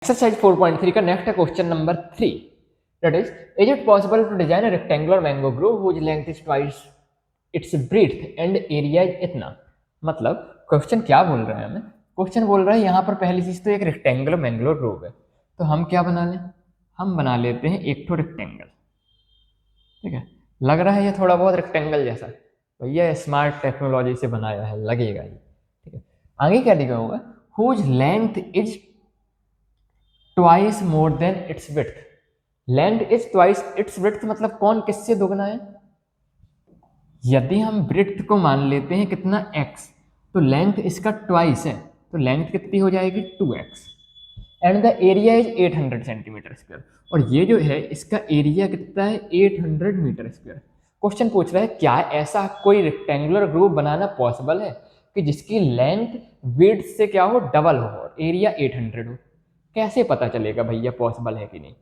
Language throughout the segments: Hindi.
एक्सरसाइज 4.3 का नेक्स्ट है question number 3, that is it possible to design a rectangular mango grove whose length is twice its breadth and area is इतना। मतलब क्वेश्चन क्या बोल रहा है हमें? क्वेश्चन बोल रहा है यहाँ पर पहली चीज तो एक रेक्टेंगुलर मैंगो ग्रोव है, तो हम क्या बना लें? हम बना लेते हैं एक तो रेक्टेंगल। ठीक है, लग रहा है ये थोड़ा बहुत रेक्टेंगल जैसा, भैया स्मार्ट टेक्नोलॉजी से बनाया है, लगेगा ही। ठीक है, आगे क्या लिखा होगा? Whose length is twice more than its width. Length is twice its width मतलब कौन किससे दोगुना है? यदि हम विड्थ को मान लेते हैं कितना x, तो लेंथ इसका ट्वाइस है, तो लेंथ कितनी हो जाएगी 2x। And the area is 800 centimetre square, और ये जो है इसका एरिया कितना है 800 मीटर स्क्वायर। क्वेश्चन पूछ रहा है क्या ऐसा कोई रेक्टेंगुलर ग्रुप बनाना पॉसिबल है कि जिसकी लेंथ विड्थ से क्या हो, डबल हो और एरिया 800 हो? कैसे पता चलेगा भैया पॉसिबल है कि नहीं?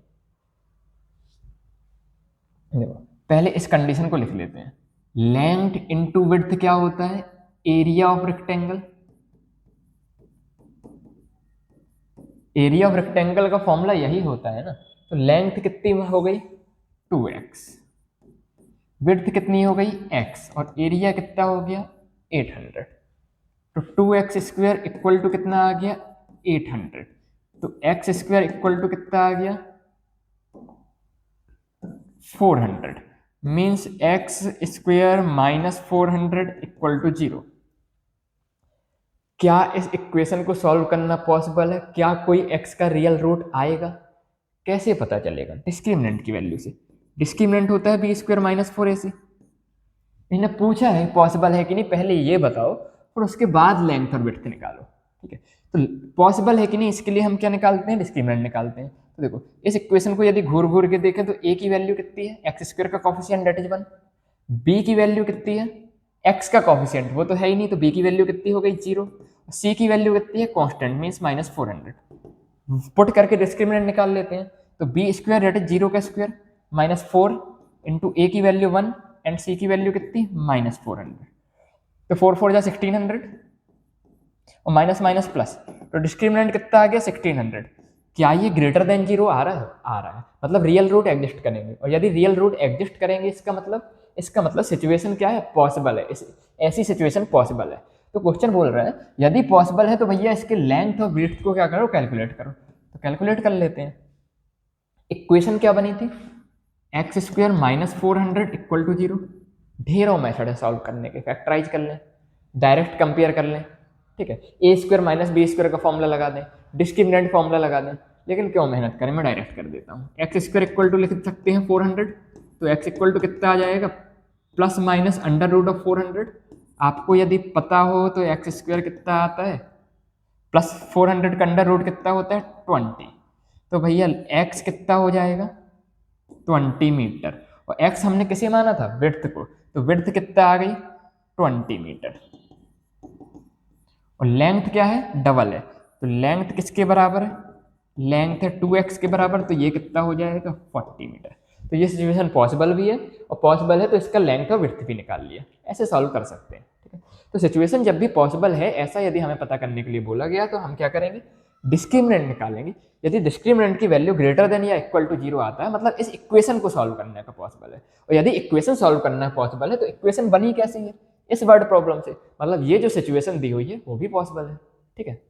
देखो पहले इस कंडीशन को लिख लेते हैं, लेंथ इनटू विड्थ क्या होता है? Area of rectangle. Area of rectangle का फॉर्मूला यही होता है ना। तो लेंथ कितनी हो गई 2x, विड्थ कितनी हो गई x, और एरिया कितना हो गया 800। तो 2x स्क्वायर इक्वल टू कितना आ गया 800, तो x स्क्वायर इक्वल टू कितना आ गया 400, means x square minus 400 equal to 0। क्या इस इक्वेशन को सॉल्व करना पॉसिबल है? क्या कोई x का रियल रूट आएगा? कैसे पता चलेगा? डिस्क्रिमिनेंट की वैल्यू से। डिस्क्रिमिनेंट होता है बी स्क्वायर माइनस 4ac। इन्हें पूछा है पॉसिबल है कि नहीं, पहले ये बताओ और उसके बाद लेंथ और विड्थ निकालो। ठीक है, तो पॉसिबल है कि नहीं इसके लिए हम क्या निकालते हैं? डिस्क्रिमिनेंट निकालते हैं। तो देखो इस इक्वेशन को यदि घूर घूर के देखें तो a की वैल्यू कितनी है, एक्स स्क्वायर का कॉफिशिएंट दैट इज 1। b की वैल्यू कितनी है, x का कॉफिशिएंट वो तो है ही नहीं, तो b की वैल्यू कितनी हो गई 0। c की वैल्यू कितनी है, कांस्टेंट मींस माइनस 400। पुट करके डिस्क्रिमिनेंट निकाल लेते हैं। तो b स्क्वायर दैट इज 0 का स्क्वायर माइनस 4 इंटू a की वैल्यू 1 एंड c की वैल्यू कितनी माइनस 400। तो 4 4 जा 1600 और माइनस माइनस प्लस, तो डिस्क्रिमिनेंट कितना आ गया 1600। क्या ये ग्रेटर देन 0 आ रहा है? आ रहा है, मतलब रियल रूट एग्जिस्ट करेंगे। और यदि रियल रूट एग्जिस्ट करेंगे इसका मतलब सिचुएशन क्या है, पॉसिबल है। ऐसी सिचुएशन पॉसिबल है। तो क्वेश्चन बोल रहा है यदि पॉसिबल है तो भैया इसके लेंथ और विड्थ को क्या करो, कैलकुलेट करो। तो कैलकुलेट कर लेते हैं। इक्वेशन क्या बनी थी, x square minus 400 equal to 0। ढेरों मेथड है सॉल्व करने के, फैक्टराइज कर लें, डायरेक्ट कंपेयर कर लें। ठीक है, ए स्क्वायर माइनस बी स्क्वायर का फॉर्मूला लगा दें, डिस्क्रिमिनेंट फॉर्मूला लगा दें, लेकिन क्यों मेहनत करें, मैं डायरेक्ट कर देता हूँ। एक्स स्क्वायर इक्वल टू लिख सकते हैं 400, तो एक्स इक्वल टू कितना आ जाएगा plus minus under root of 400। आपको यदि पता हो तो एक्स स्क्वायर कितना आता है, प्लस 400 का अंडर रूट कितना होता है 20। तो भैया एक्स कितना हो जाएगा 20 मीटर, और एक्स हमने किसे माना था, विड्थ को, तो विड्थ कितना आ गई 20 मीटर। और लेंथ क्या है, डबल है, तो लेंथ किसके बराबर है, लेंथ है 2x के बराबर, तो ये कितना हो जाएगा 40 मीटर। तो ये सिचुएशन पॉसिबल भी है, और पॉसिबल है तो इसका लेंथ और विड्थ भी निकाल लिया, ऐसे सॉल्व कर सकते हैं। ठीक है, तो सिचुएशन जब भी पॉसिबल है ऐसा यदि हमें पता करने के लिए बोला गया तो हम क्या करेंगे, डिस्क्रिमिनेंट निकालेंगे। यदि डिस्क्रिमिनेंट की वैल्यू ग्रेटर देन या इक्वल टू 0 आता है, मतलब इस इक्वेशन को सॉल्व करने का पॉसिबल है। और यदि इक्वेशन सॉल्व करना पॉसिबल है तो इक्वेशन बनी कैसी है, इस वर्ड प्रॉब्लम से, मतलब ये जो सिचुएशन दी हुई है वो भी पॉसिबल है। ठीक है।